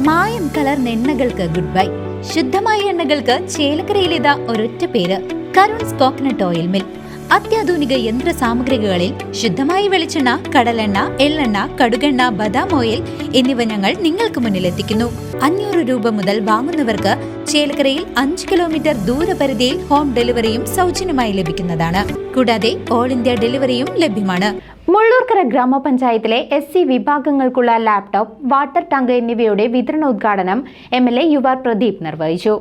മായം കലർന്ന എണ്ണകൾക്ക് good bye. ശുദ്ധമായ എണ്ണകൾക്ക് ചേലക്കരയിലേതാ ഒരൊറ്റ പേര്, കരുൺസ് കോക്കനട്ട് ഓയിൽ മിൽ. അത്യാധുനിക യന്ത്ര സാമഗ്രികളിൽ ശുദ്ധമായ വെളിച്ചെണ്ണ, കടലെണ്ണ, എള്ളെണ്ണ, കടുകെണ്ണ, ബദാം ഓയിൽ എന്നിവ ഞങ്ങൾ നിങ്ങൾക്ക് മുന്നിലെത്തിക്കുന്നു. 500 രൂപ മുതൽ വാങ്ങുന്നവർക്ക് ചേലക്കരയിൽ 5 കിലോമീറ്റർ ദൂരപരിധിയിൽ ഹോം ഡെലിവറിയും സൗജന്യമായി ലഭിക്കുന്നതാണ്. കൂടാതെ ഓൾ ഇന്ത്യ ഡെലിവറിയും ലഭ്യമാണ്. മുള്ളൂർക്കര ഗ്രാമപഞ്ചായത്തിലെ SC വിഭാഗങ്ങൾക്കുള്ള ലാപ്ടോപ്പ്, വാട്ടർ ടാങ്ക് എന്നിവയുടെ വിതരണോദ്ഘാടനം MLA UR പ്രദീപ് നിർവഹിച്ചു.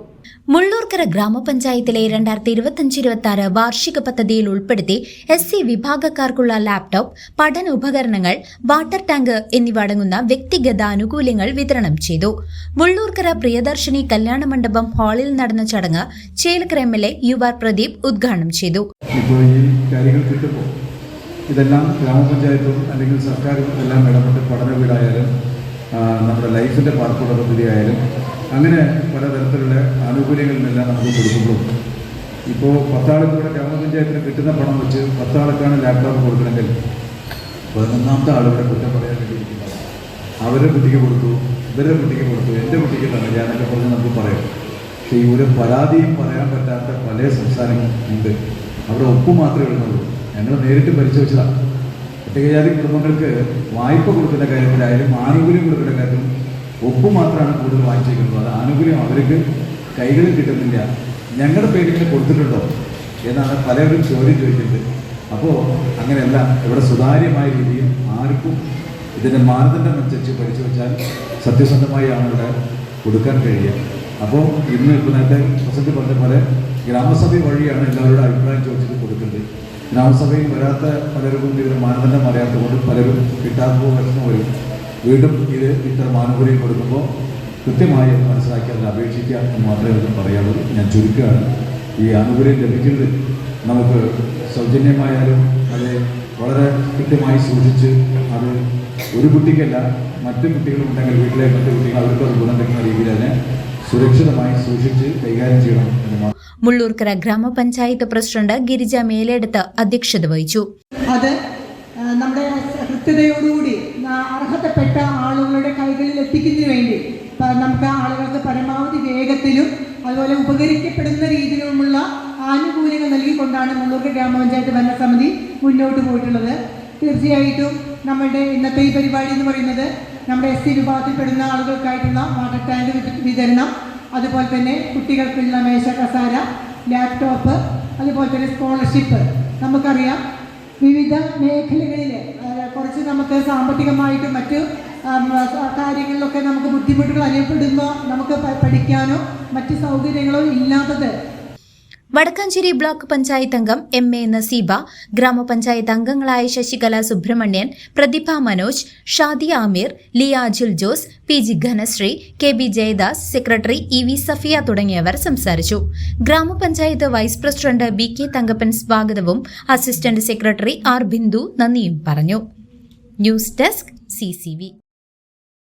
മുള്ളൂർക്കര ഗ്രാമപഞ്ചായത്തിലെ 2025-26 വാർഷിക പദ്ധതിയിൽ ഉൾപ്പെടുത്തി SC വിഭാഗക്കാർക്കുള്ള ലാപ്ടോപ്പ്, പഠന ഉപകരണങ്ങൾ, വാട്ടർ ടാങ്ക് എന്നിവ അടങ്ങുന്ന വ്യക്തിഗത ആനുകൂല്യങ്ങൾ വിതരണം ചെയ്തു. മുള്ളൂർക്കര പ്രിയദർശിനി കല്യാണ മണ്ഡപം ഹാളിൽ നടന്ന ചടങ്ങ് ചേലക്കര MLA UR പ്രദീപ് ഉദ്ഘാടനം ചെയ്തു. ഇതെല്ലാം ഗ്രാമപഞ്ചായത്തും അല്ലെങ്കിൽ സർക്കാരും എല്ലാം ഇടപെട്ട് പഠന വീടായാലും നമ്മുടെ ലൈഫിൻ്റെ പാർക്കുള്ള പദ്ധതി ആയാലും അങ്ങനെ പലതരത്തിലുള്ള ആനുകൂല്യങ്ങളിലെല്ലാം നമുക്ക് കൊടുക്കുമ്പോഴും ഇപ്പോൾ 10 ആൾക്ക് കൂടെ ഗ്രാമപഞ്ചായത്തിന് കിട്ടുന്ന പണം വെച്ച് 10 ആൾക്കാണ് ലാപ്ടോപ്പ് കൊടുക്കണമെങ്കിൽ 11ാമത്തെ ആളുകളെ കുറ്റം പറയാൻ വേണ്ടിയിരിക്കുന്നത്. അവരുടെ കുട്ടിക്ക് കൊടുത്തു, ഇവരുടെ കുട്ടിക്ക് കൊടുത്തു, എൻ്റെ കുട്ടിക്ക് തന്നെ ഞാനൊക്കെ പറഞ്ഞ് നമുക്ക് പറയാം. പക്ഷേ ഈ ഒരു പരാതിയും പറയാൻ പറ്റാത്ത പല സംസ്ഥാനങ്ങളും ഉണ്ട്. അവിടെ ഒപ്പ് മാത്രമേ ഉള്ളൂ. ഞങ്ങൾ നേരിട്ട് പരിശോധിച്ചതാണ്. പട്ടികജാതി കുടുംബങ്ങൾക്ക് വായ്പ കൊടുക്കുന്ന കാര്യത്തിലായാലും ആനുകൂല്യം കൊടുക്കുന്ന കാര്യത്തിലും ഒപ്പ് മാത്രമാണ് കൂടുതൽ വാങ്ങിച്ചിരിക്കുന്നത്. അത് ആനുകൂല്യം അവർക്ക് കൈകളിൽ കിട്ടുന്നില്ല. ഞങ്ങളുടെ പേരിൽ കൊടുത്തിട്ടുണ്ടോ എന്നാണ് പലരും ചോദിച്ചിട്ടുണ്ട്. അപ്പോൾ അങ്ങനെയല്ല, ഇവിടെ സുതാര്യമായ രീതിയിൽ ആർക്കും ഇതിൻ്റെ മാനദണ്ഡം അനുസരിച്ച് പരിശോധിച്ചാൽ സത്യസന്ധമായി ആണ് ഇവിടെ കൊടുക്കാൻ കഴിയുക. അപ്പോൾ ഇന്ന് ഇപ്പോൾ നേരത്തെ പ്രസന്റ് പറഞ്ഞ പോലെ ഗ്രാമസഭ വഴിയാണ് എല്ലാവരുടെ അഭിപ്രായം ചോദിച്ചിട്ട് കൊടുക്കുന്നത്. ഗ്രാമസഭയിൽ വരാത്ത പലർക്കും ഇതിന് മാനദണ്ഡം അറിയാത്തതുകൊണ്ട് പലരും കിട്ടാത്തപ്പോൾ വിഷമം വരും. വീണ്ടും ഇത് ഇത്തരം ആനുകൂല്യം കൊടുക്കുമ്പോൾ കൃത്യമായി മനസ്സിലാക്കി അതിൽ അപേക്ഷിക്കുക എന്ന് മാത്രമേ ഒന്നും പറയാനുള്ളൂ. ഞാൻ ചുരുക്കുകയാണ്. ഈ ആനുകൂല്യം ലഭിക്കുന്നത് നമുക്ക് സൗജന്യമായാലും അത് വളരെ കൃത്യമായി സൂക്ഷിച്ച് അത് ഒരു കുട്ടിക്കല്ല മറ്റു കുട്ടികളുണ്ടെങ്കിൽ വീട്ടിലെ മറ്റു കുട്ടികൾ അവർക്ക് അത് ഗുണം തരുന്ന രീതിയിൽ തന്നെ സുരക്ഷിതമായി സൂക്ഷിച്ച് കൈകാര്യം ചെയ്യണം എന്ന്. മുള്ളൂർക്കര ഗ്രാമപഞ്ചായത്ത് പ്രസിഡന്റ് ഗിരിജ മേലെടുത്ത് അധ്യക്ഷത വഹിച്ചു. അത് നമ്മുടെ കൃത്യതയോടുകൂടി അർഹതപ്പെട്ട ആളുകളുടെ കൈകളിൽ എത്തിക്കുന്നതിന് വേണ്ടി നമുക്ക് ആളുകൾക്ക് പരമാവധി വേഗത്തിലും അതുപോലെ ഉപകരിക്കപ്പെടുന്ന രീതിയിലുമുള്ള ആനുകൂല്യങ്ങൾ നൽകിക്കൊണ്ടാണ് മുള്ളൂർക്കര ഗ്രാമപഞ്ചായത്ത് ഭരണസമിതി മുന്നോട്ട് പോയിട്ടുള്ളത്. തീർച്ചയായിട്ടും നമ്മുടെ ഇന്നത്തെ ഈ പരിപാടി എന്ന് പറയുന്നത് നമ്മുടെ SC വിഭാഗത്തിൽപ്പെടുന്ന ആളുകൾക്കായിട്ടുള്ള വാട്ടർ ടാങ്ക് വിതരണം, അതുപോലെ തന്നെ കുട്ടികൾക്കുള്ള മേശ കസാര, ലാപ്ടോപ്പ്, അതുപോലെ തന്നെ സ്കോളർഷിപ്പ്. നമുക്കറിയാം വിവിധ മേഖലകളിൽ കുറച്ച് നമുക്ക് സാമ്പത്തികമായിട്ടും മറ്റു കാര്യങ്ങളിലൊക്കെ നമുക്ക് ബുദ്ധിമുട്ടുകൾ അനുഭവപ്പെടുമ്പോൾ നമുക്ക് പഠിക്കാനോ മറ്റു സൗകര്യങ്ങളോ ഇല്ലാത്തത്. വടക്കാഞ്ചേരി ബ്ലോക്ക് പഞ്ചായത്ത് അംഗം MA നസീബ, ഗ്രാമപഞ്ചായത്ത് അംഗങ്ങളായ Sasikala Subramanian, Prathibha Manoj, Shadiya Ameer, Liya Ajul Jose, PG Ghanasree, KB Jayadas, secretary EV Safiya തുടങ്ങിയവർ സംസാരിച്ചു. ഗ്രാമപഞ്ചായത്ത് വൈസ് പ്രസിഡന്റ് BK തങ്കപ്പൻ സ്വാഗതവും അസിസ്റ്റന്റ് സെക്രട്ടറി R ബിന്ദു നന്ദിയും പറഞ്ഞു. News desk CCV.